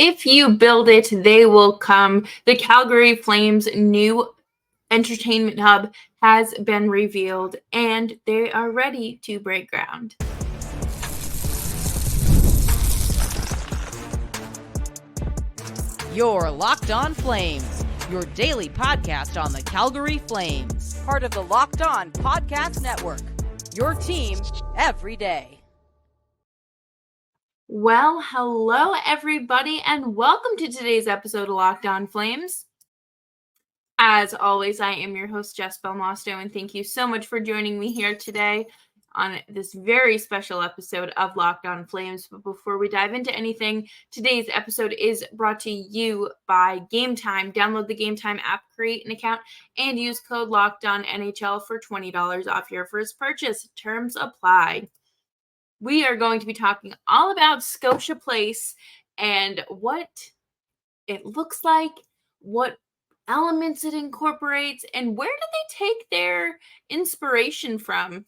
If you build it, they will come. The Calgary Flames' new entertainment hub has been revealed, and they are ready to break ground. You're Locked On Flames, your daily podcast on the Calgary Flames. Part of the Locked On Podcast Network, your team every day. Well, hello everybody, and welcome to today's episode of Locked On Flames. As always, I am your host, Jess Belmosto, and thank you so much for joining me here today on this very special episode of Locked On Flames. But before we dive into anything, today's episode is brought to you by Gametime. Download the Gametime app, create an account, and use code LOCKEDONNHL for $20 off your first purchase. Terms apply. We are going to be talking all about Scotia Place and what it looks like, what elements it incorporates, and where do they take their inspiration from.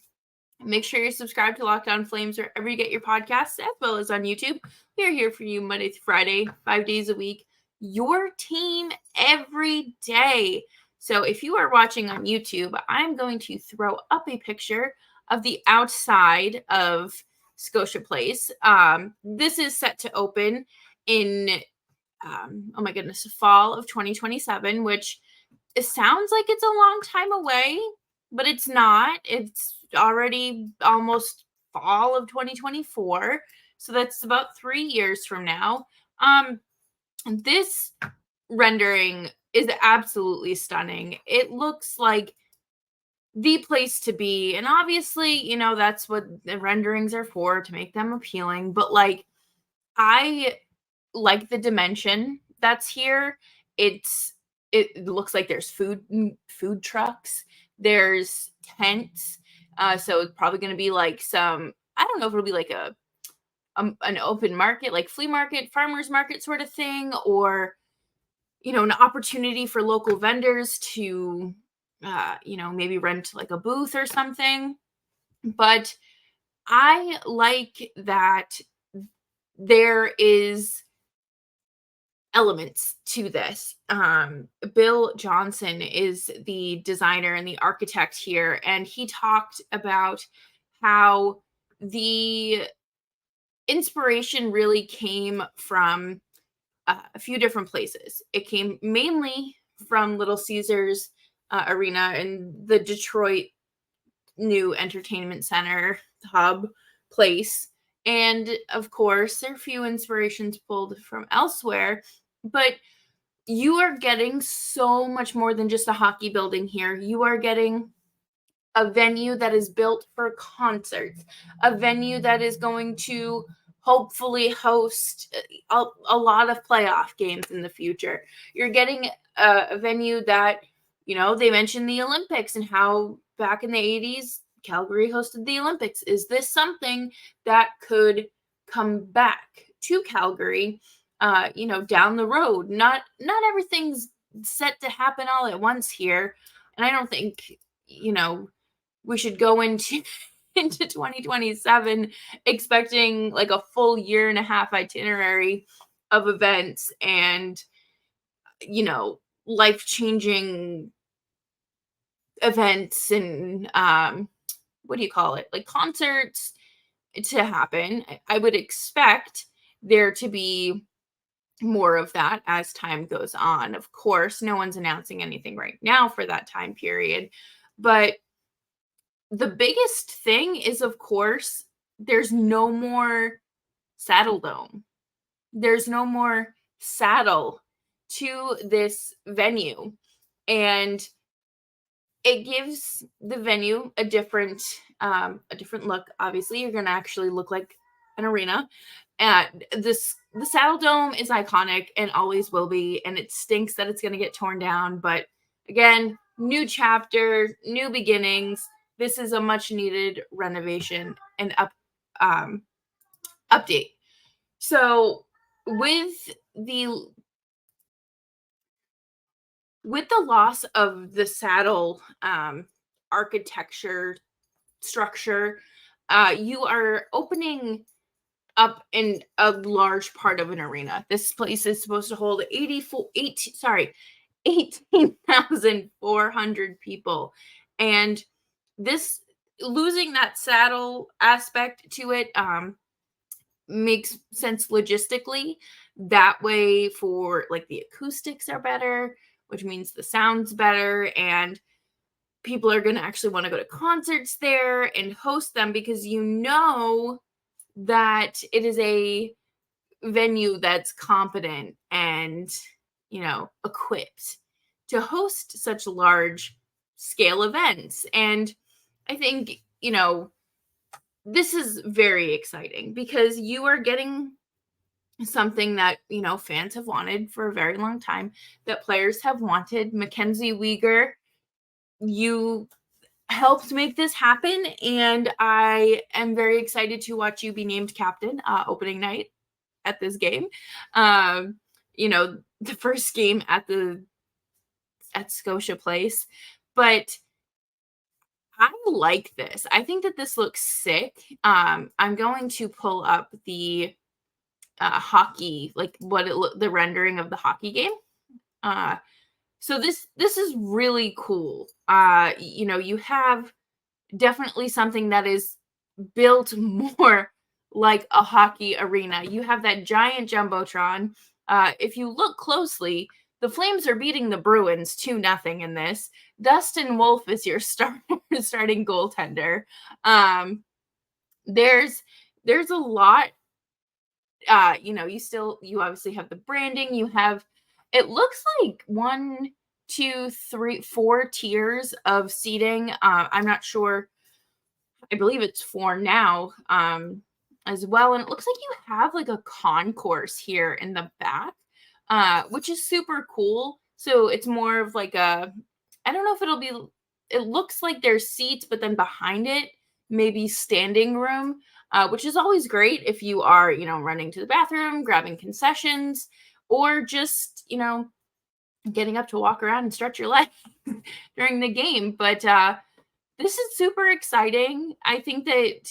Make sure you're subscribed to Locked On Flames wherever you get your podcasts, as well as on YouTube. We are here for you Monday through Friday, 5 days a week. Your team every day. So if you are watching on YouTube, I'm going to throw up a picture of the outside of Scotia Place. This is set to open in fall of 2027, which it sounds like it's a long time away, but it's not. It's already almost fall of 2024, so that's about 3 years from now. This rendering is absolutely stunning. It looks like the place to be, and obviously, that's what the renderings are for, to make them appealing, but I like the dimension that's here. It looks like there's food trucks, there's tents, so it's probably going to be like some, I don't know if it'll be like an open market, like flea market, farmers market sort of thing, or an opportunity for local vendors to maybe rent like a booth or something. But I like that there is elements to this. Bill Johnson is the designer and the architect here, and he talked about how the inspiration really came from a few different places. It came mainly from Little Caesars Arena and the Detroit new entertainment center hub place. And of course, there are a few inspirations pulled from elsewhere, but you are getting so much more than just a hockey building here. You are getting a venue that is built for concerts, a venue that is going to hopefully host a lot of playoff games in the future. You're getting a venue that, they mentioned the Olympics and how back in the 80s, Calgary hosted the Olympics. Is this something that could come back to Calgary, down the road? Not everything's set to happen all at once here. And I don't think, we should go into 2027 expecting like a full year and a half itinerary of events and, life-changing events and what do you call it? Like concerts to happen. I would expect there to be more of that as time goes on. Of course, no one's announcing anything right now for that time period, but the biggest thing is, of course, there's no more Saddledome. There's no more saddle to this venue. And it gives the venue a different look. Obviously, you're going to actually look like an arena. The Saddledome is iconic and always will be, and it stinks that it's going to get torn down. But again, new chapter, new beginnings. This is a much needed renovation and update. So with the loss of the saddle architecture structure, you are opening up in a large part of an arena. This place is supposed to hold 18,400 people. And this losing that saddle aspect to it makes sense logistically. That way, for like, the acoustics are better, which means the sound's better, and people are going to actually want to go to concerts there and host them, because that it is a venue that's competent and equipped to host such large scale events. And I think this is very exciting, because you are getting something that fans have wanted for a very long time, that players have wanted. Mackenzie Weegar, you helped make this happen, and I am very excited to watch you be named captain opening night at this game. The first game at Scotia Place. But I like this. I think that this looks sick. I'm going to pull up the hockey, like the rendering of the hockey game. So this is really cool. You have definitely something that is built more like a hockey arena. You have that giant jumbotron. If you look closely, the Flames are beating the Bruins 2-0 in this. Dustin Wolf is your starting goaltender. There's a lot. You obviously have the branding. You have, it looks like 1, 2, 3, 4 tiers of seating. I'm not sure. I believe it's 4 now, as well. And it looks like you have like a concourse here in the back, which is super cool. So it's more of like I don't know if it looks like there's seats, but then behind it, maybe standing room, which is always great if you are, running to the bathroom, grabbing concessions, or just, getting up to walk around and stretch your legs during the game. But this is super exciting. I think that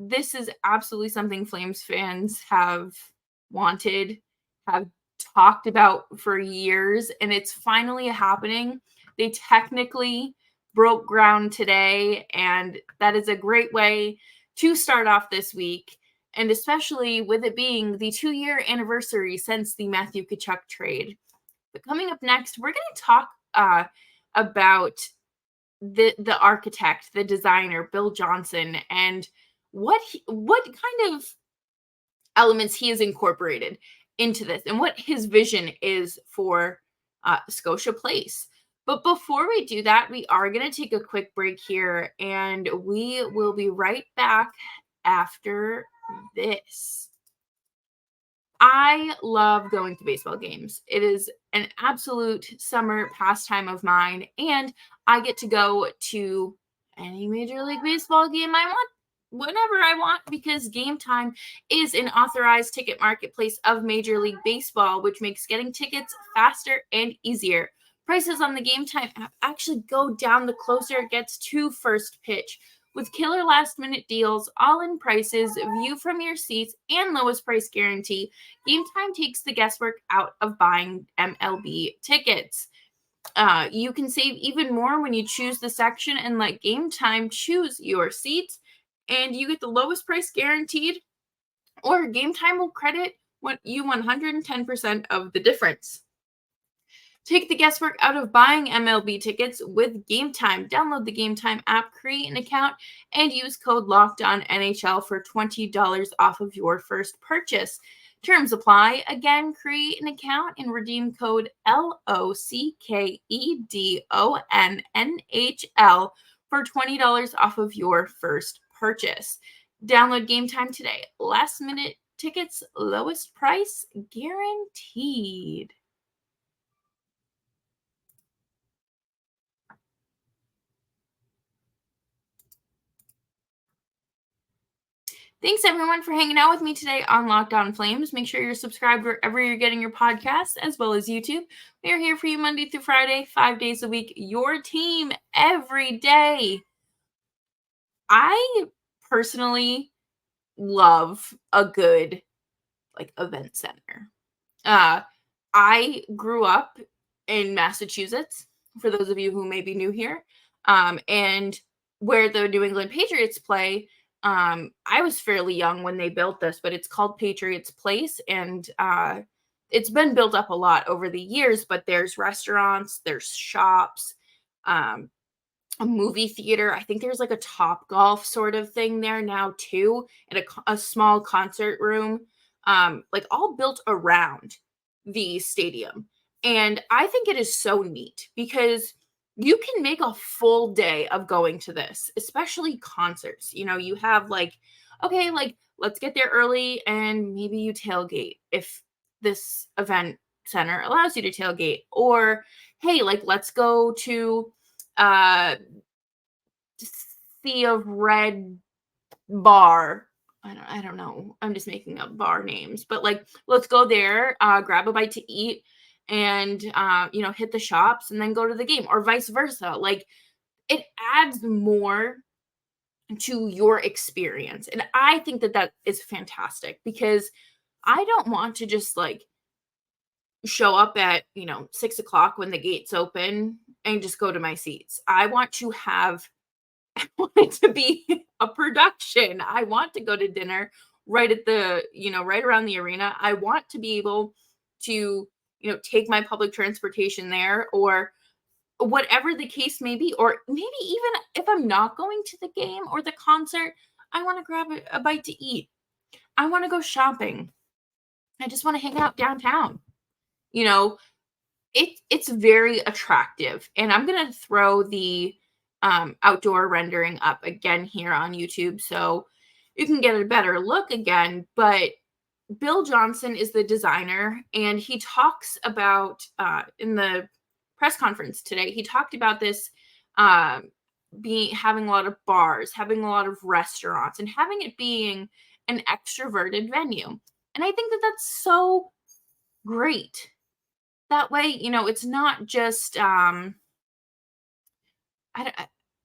this is absolutely something Flames fans have wanted, have talked about for years, and it's finally happening. They technically broke ground today, and that is a great way to start off this week, and especially with it being the 2-year anniversary since the Matthew Tkachuk trade. But coming up next, we're going to talk about the architect, the designer, Bill Johnson, and what kind of elements he has incorporated into this, and what his vision is for Scotia Place. But before we do that, we are going to take a quick break here, and we will be right back after this. I love going to baseball games. It is an absolute summer pastime of mine, and I get to go to any Major League Baseball game I want, whenever I want, because Gametime is an authorized ticket marketplace of Major League Baseball, which makes getting tickets faster and easier. Prices on the Gametime app actually go down the closer it gets to first pitch. With killer last-minute deals, all-in prices, view from your seats, and lowest price guarantee, Gametime takes the guesswork out of buying MLB tickets. You can save even more when you choose the section and let Gametime choose your seats, and you get the lowest price guaranteed, or Gametime will credit you 110% of the difference. Take the guesswork out of buying MLB tickets with Gametime. Download the Gametime app, create an account, and use code LOCKEDONNHL for $20 off of your first purchase. Terms apply. Again, create an account and redeem code LOCKEDONNHL for $20 off of your first purchase. Download Gametime today. Last minute tickets, lowest price guaranteed. Thanks, everyone, for hanging out with me today on Locked On Flames. Make sure you're subscribed wherever you're getting your podcasts, as well as YouTube. We are here for you Monday through Friday, 5 days a week, your team every day. I personally love a good like event center. I grew up in Massachusetts, for those of you who may be new here, and where the New England Patriots play. I was fairly young when they built this, but it's called Patriots Place, and it's been built up a lot over the years. But there's restaurants, there's shops, um, a movie theater. I think there's like a Top Golf sort of thing there now too, and a small concert room, like all built around the stadium. And I think it is so neat because you can make a full day of going to this, especially concerts. You have like, okay, like let's get there early and maybe you tailgate if this event center allows you to tailgate. Or hey, like let's go to uh Sea of Red bar. I don't know. I'm just making up bar names, but like let's go there, grab a bite to eat, and hit the shops and then go to the game, or vice versa. Like it adds more to your experience, and I think that that is fantastic because I don't want to just like show up at 6 o'clock when the gates open and just go to my seats. I want to have I want it to be a production. I want to go to dinner right at right around the arena. I want to be able to, take my public transportation there, or whatever the case may be. Or maybe even if I'm not going to the game or the concert, I want to grab a bite to eat. I want to go shopping. I just want to hang out downtown. You know, it's very attractive. And I'm going to throw the outdoor rendering up again here on YouTube so you can get a better look again. But Bill Johnson is the designer, and he talks about in the press conference today, he talked about this having a lot of bars, having a lot of restaurants, and having it being an extroverted venue. And I think that that's so great. That way, it's not just I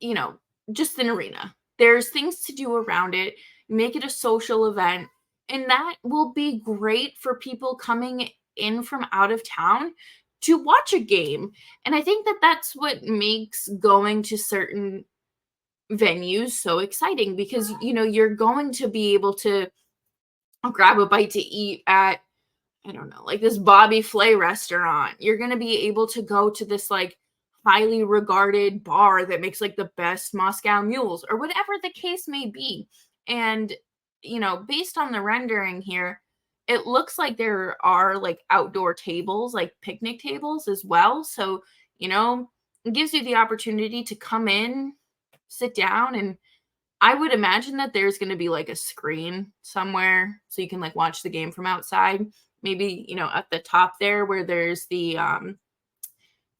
don't, just an arena. There's things to do around it. Make it a social event, and that will be great for people coming in from out of town to watch a game. And I think that that's what makes going to certain venues so exciting, because you're going to be able to grab a bite to eat at, I don't know, like this Bobby Flay restaurant. You're going to be able to go to this like highly regarded bar that makes like the best Moscow mules, or whatever the case may be. And, based on the rendering here, it looks like there are like outdoor tables, like picnic tables as well. So, it gives you the opportunity to come in, sit down, and I would imagine that there's going to be like a screen somewhere so you can like watch the game from outside. Maybe, at the top there where there's the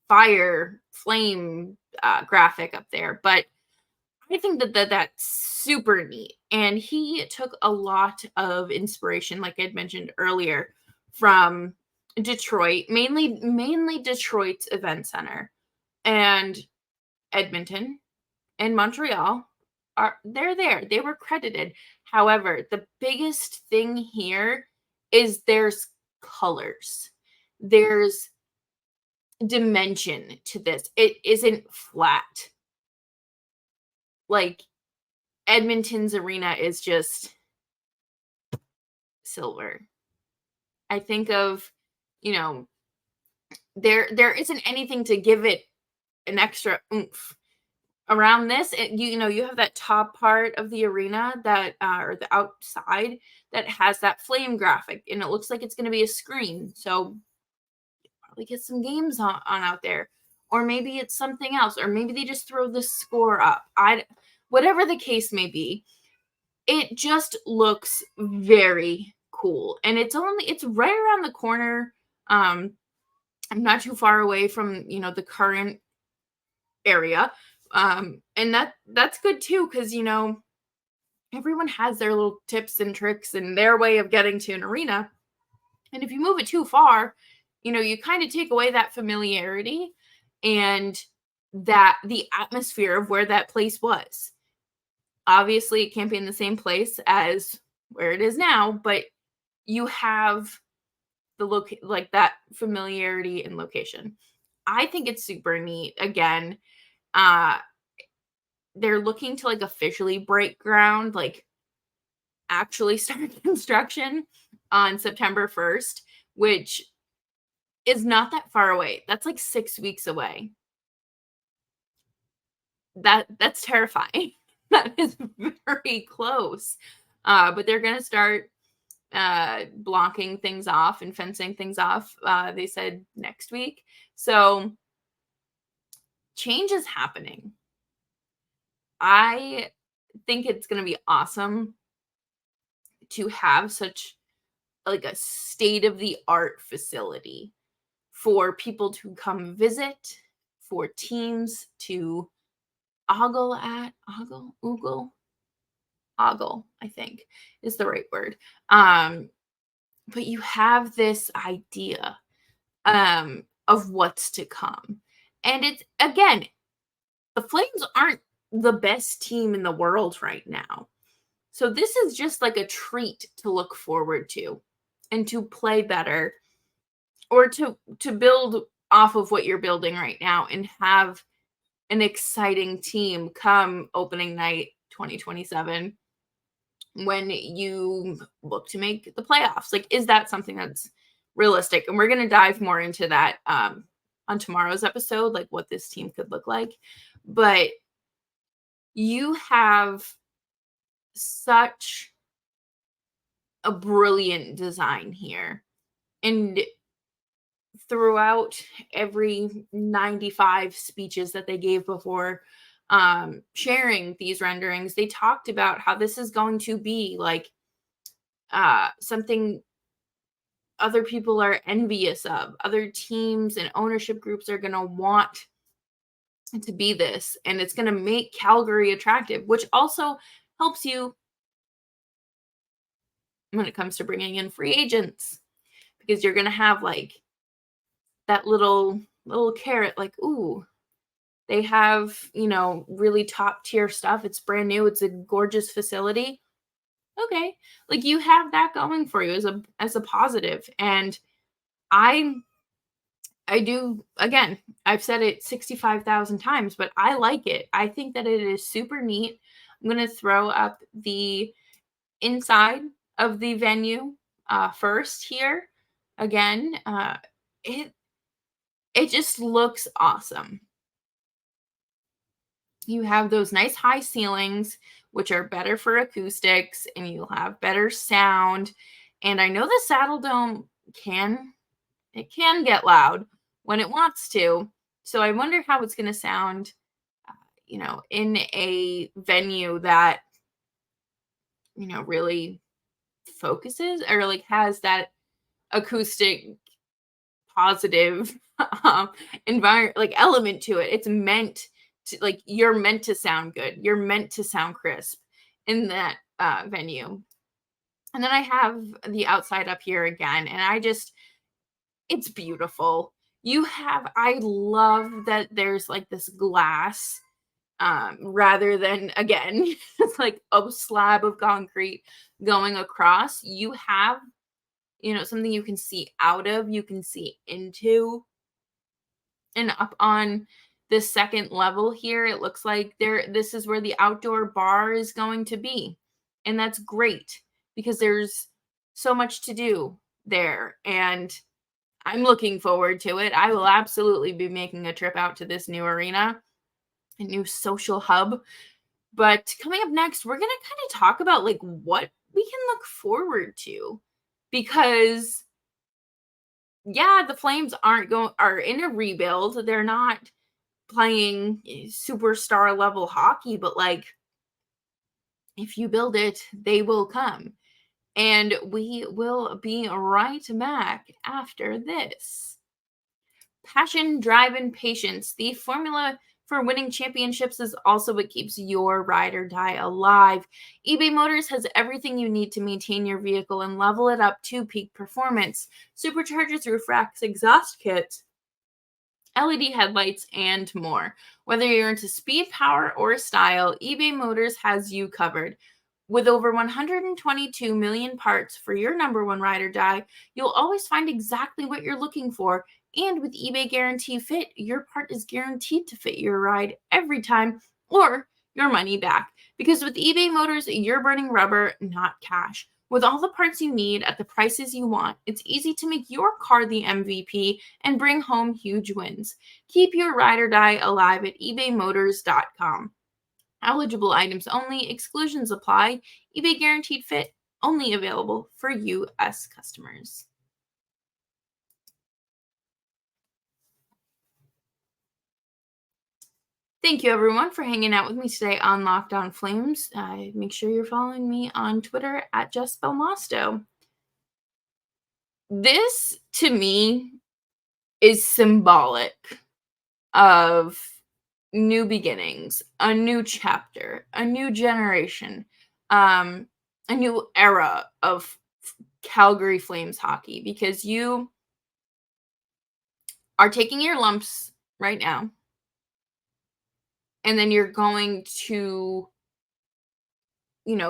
fire flame graphic up there. But I think that that's super neat. And he took a lot of inspiration, like I'd mentioned earlier, from Detroit, mainly Detroit's event center, and Edmonton and Montreal. They're there. They were credited. However, the biggest thing here is there's colors. There's dimension to this. It isn't flat. Like Edmonton's arena is just silver. I think of, there isn't anything to give it an extra oomph. Around this, you have that top part of the arena that or the outside that has that flame graphic, and it looks like it's going to be a screen. So probably get some games on out there, or maybe it's something else, or maybe they just throw the score up. Whatever the case may be, it just looks very cool, and it's right around the corner. I'm not too far away from the current area. And that's good too, because everyone has their little tips and tricks and their way of getting to an arena. And if you move it too far, you kind of take away that familiarity and that the atmosphere of where that place was. Obviously, it can't be in the same place as where it is now, but you have the like that familiarity and location. I think it's super neat. Again, uh they're looking to like officially break ground, like actually start construction on September 1st, which is not that far away. That's like 6 weeks away. That's terrifying. That is very close. But they're going to start blocking things off and fencing things off. They said next week. So change is happening. I think it's going to be awesome to have such like a state of the art facility for people to come visit, for teams to ogle, I think is the right word. But you have this idea of what's to come. And it's, again, the Flames aren't the best team in the world right now. So this is just like a treat to look forward to and to play better, or to build off of what you're building right now and have an exciting team come opening night 2027 when you look to make the playoffs. Like, is that something that's realistic? And we're going to dive more into that on tomorrow's episode, like what this team could look like. But you have such a brilliant design here. And throughout every 95 speeches that they gave before sharing these renderings, they talked about how this is going to be like something other people are envious of. Other teams and ownership groups are going to want to be this, and it's going to make Calgary attractive, which also helps you when it comes to bringing in free agents, because you're going to have like that little carrot, like, ooh, they have, really top tier stuff. It's brand new. It's a gorgeous facility. Okay. Like, you have that going for you as a positive. And I do, again, I've said it 65,000 times, but I like it. I think that it is super neat. I'm going to throw up the inside of the venue first here. Again, it just looks awesome. You have those nice high ceilings, which are better for acoustics, and you'll have better sound. And I know the Saddledome can get loud when it wants to. So I wonder how it's going to sound, in a venue that, really focuses or like has that acoustic positive environment, like element to it. It's meant to, like, you're meant to sound good. You're meant to sound crisp in that venue. And then I have the outside up here again, and it's beautiful. I love that there's like this glass rather than, again, it's like a slab of concrete going across. You have, something you can see out of, you can see into. And up on the second level here, it looks like this is where the outdoor bar is going to be. And that's great because there's so much to do there. And I'm looking forward to it. I will absolutely be making a trip out to this new arena, a new social hub. But coming up next, we're going to kind of talk about like what we can look forward to, because the Flames are in a rebuild. They're not playing superstar level hockey, but like, if you build it, they will come. And we will be right back after this. Passion, drive, and patience. The formula for winning championships is also what keeps your ride or die alive. eBay Motors has everything you need to maintain your vehicle and level it up to peak performance. Superchargers, roof racks, exhaust kits, LED headlights, and more. Whether you're into speed, power, or style, eBay Motors has you covered. With over 122 million parts for your number one ride or die, you'll always find exactly what you're looking for. And with eBay Guarantee Fit, your part is guaranteed to fit your ride every time or your money back. Because with eBay Motors, you're burning rubber, not cash. With all the parts you need at the prices you want, it's easy to make your car the MVP and bring home huge wins. Keep your ride or die alive at ebaymotors.com. Eligible items only, exclusions apply. eBay Guaranteed Fit only available for U.S. customers. Thank you, everyone, for hanging out with me today on Locked On Flames. Make sure you're following me on Twitter at Jess Belmosto. This, to me, is symbolic of new beginnings, a new chapter, a new generation, a new era of Calgary Flames hockey, because you are taking your lumps right now, and then you're going to,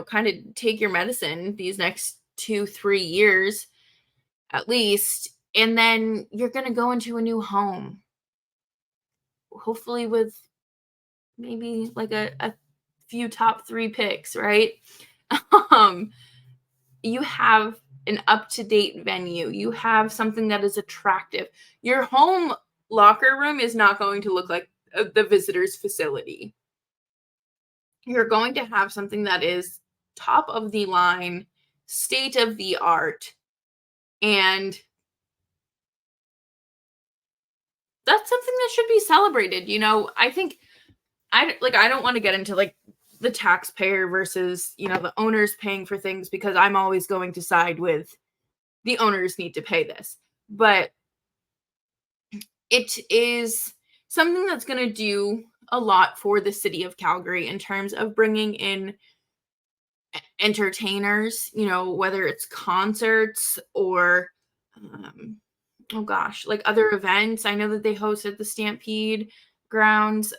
kind of take your medicine these next 2-3 years at least, and then you're going to go into a new home, hopefully with maybe like a few top 3 picks, right? um you have an up-to-date venue. You have something that is attractive. Your home locker room is not going to look like the visitor's facility. You're going to have something that is top of the line, state of the art, and that's something that should be celebrated. I think I don't want to get into like the taxpayer versus, the owners paying for things, because I'm always going to side with the owners need to pay this. But it is something that's going to do a lot for the city of Calgary in terms of bringing in entertainers, whether it's concerts or, oh gosh, like other events. I know that they hosted the Stampede grounds.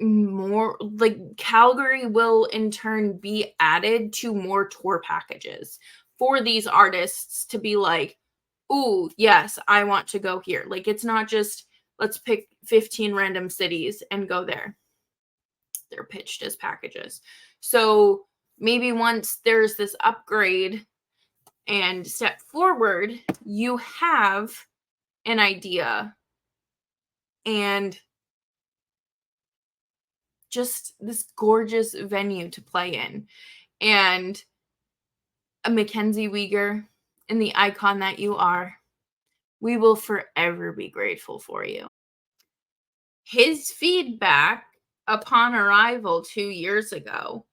More like Calgary will in turn be added to more tour packages for these artists to be like, ooh, yes, I want to go here. Like, it's not just let's pick 15 random cities and go there. They're pitched as packages. So maybe once there's this upgrade and step forward, you have an idea and just this gorgeous venue to play in. And a Mackenzie Weegar and the icon that you are, we will forever be grateful for you. His feedback upon arrival 2 years ago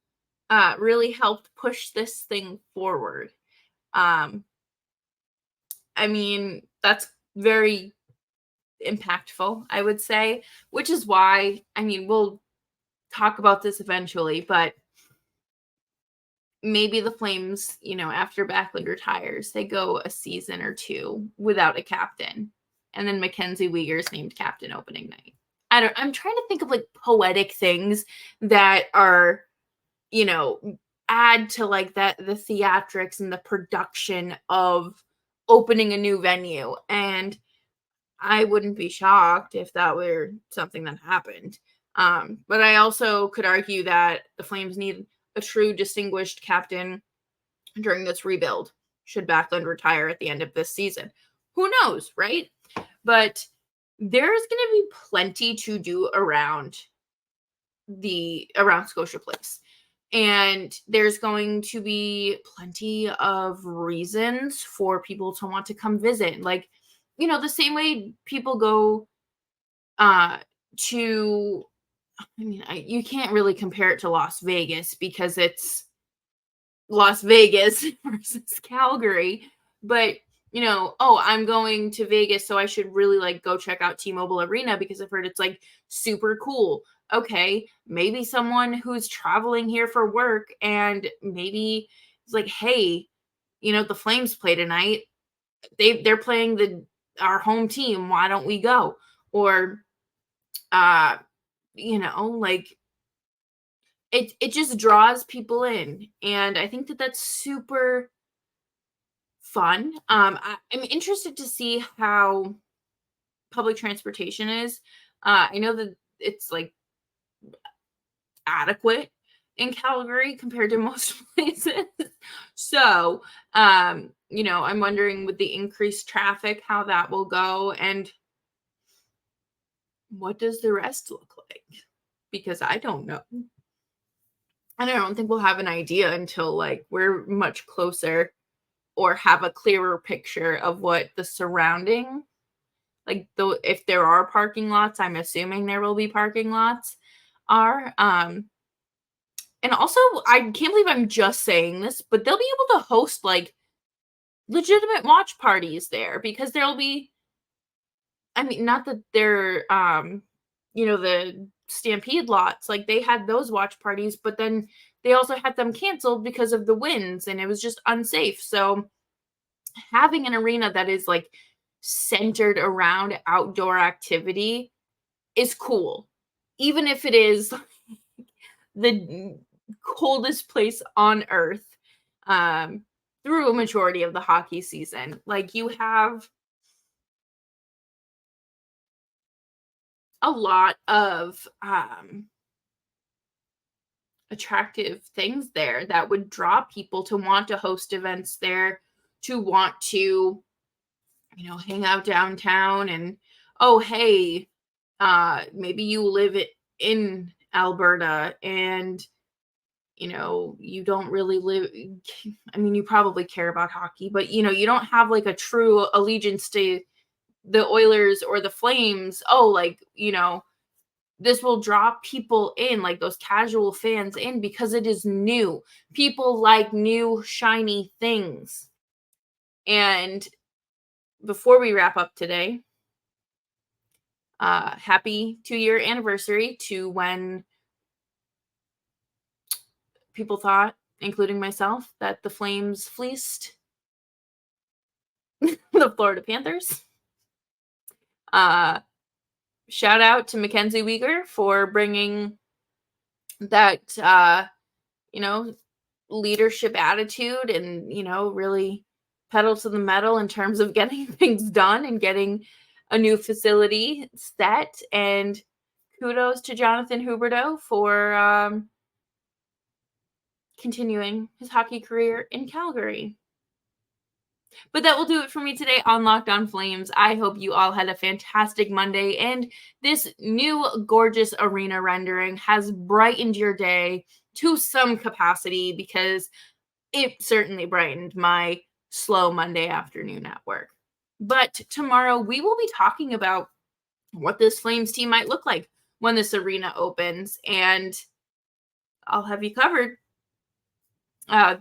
really helped push this thing forward. That's very impactful, I would say, which is why, we'll talk about this eventually, but maybe the Flames, after Backlund retires, they go a season or 2 without a captain. And then Mackenzie Weegar's named captain opening night. I'm trying to think of like poetic things that are, add to like that, the theatrics and the production of opening a new venue. And I wouldn't be shocked if that were something that happened. But I also could argue that the Flames need a true distinguished captain during this rebuild should Backlund retire at the end of this season. Who knows, right? But there's going to be plenty to do around Scotia Place. And there's going to be plenty of reasons for people to want to come visit. Like, the same way people go to, you can't really compare it to Las Vegas because it's Las Vegas versus Calgary. But, I'm going to Vegas, so I should really like go check out T-Mobile Arena because I've heard it's like super cool. Okay, maybe someone who's traveling here for work and maybe it's like, hey, the Flames play tonight. They're playing our home team. Why don't we go? Or, like it just draws people in, and I think that that's super fun. I'm interested to see how public transportation is. I know that it's like adequate in Calgary compared to most places. So, I'm wondering with the increased traffic how that will go, and what does the rest look like? Because I don't know. And I don't think we'll have an idea until like we're much closer or have a clearer picture of what the surrounding, like, though, if there are parking lots, I'm assuming there will be parking lots, are. And also, I can't believe I'm just saying this, but they'll be able to host like legitimate watch parties there, because there'll be, I mean, not that they're the Stampede lots, like they had those watch parties, but then they also had them canceled because of the winds and it was just unsafe. So having an arena that is like centered around outdoor activity is cool. Even if it is the coldest place on earth, through a majority of the hockey season. Like, you have a lot of attractive things there that would draw people to want to host events there, to want to, hang out downtown. And, oh, hey, maybe you live in Alberta and you don't really live, I mean, you probably care about hockey, but you don't have like a true allegiance to the Oilers or the Flames. Oh, like, this will draw people in, like those casual fans in, because it is new. People like new, shiny things. And before we wrap up today, happy 2-year anniversary to when people thought, including myself, that the Flames fleeced the Florida Panthers. Shout out to Mackenzie Weegar for bringing that, leadership attitude and, really pedal to the metal in terms of getting things done and getting a new facility set. And kudos to Jonathan Huberdeau for continuing his hockey career in Calgary. But that will do it for me today on Locked On Flames. I hope you all had a fantastic Monday, and this new gorgeous arena rendering has brightened your day to some capacity, because it certainly brightened my slow Monday afternoon at work. But tomorrow we will be talking about what this Flames team might look like when this arena opens, and I'll have you covered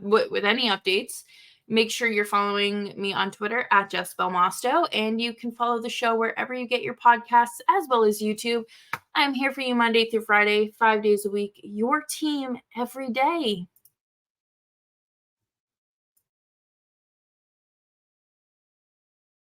with any updates. Make sure you're following me on Twitter at Jess Belmosto, and you can follow the show wherever you get your podcasts, as well as YouTube. I'm here for you Monday through Friday, 5 days a week, your team every day.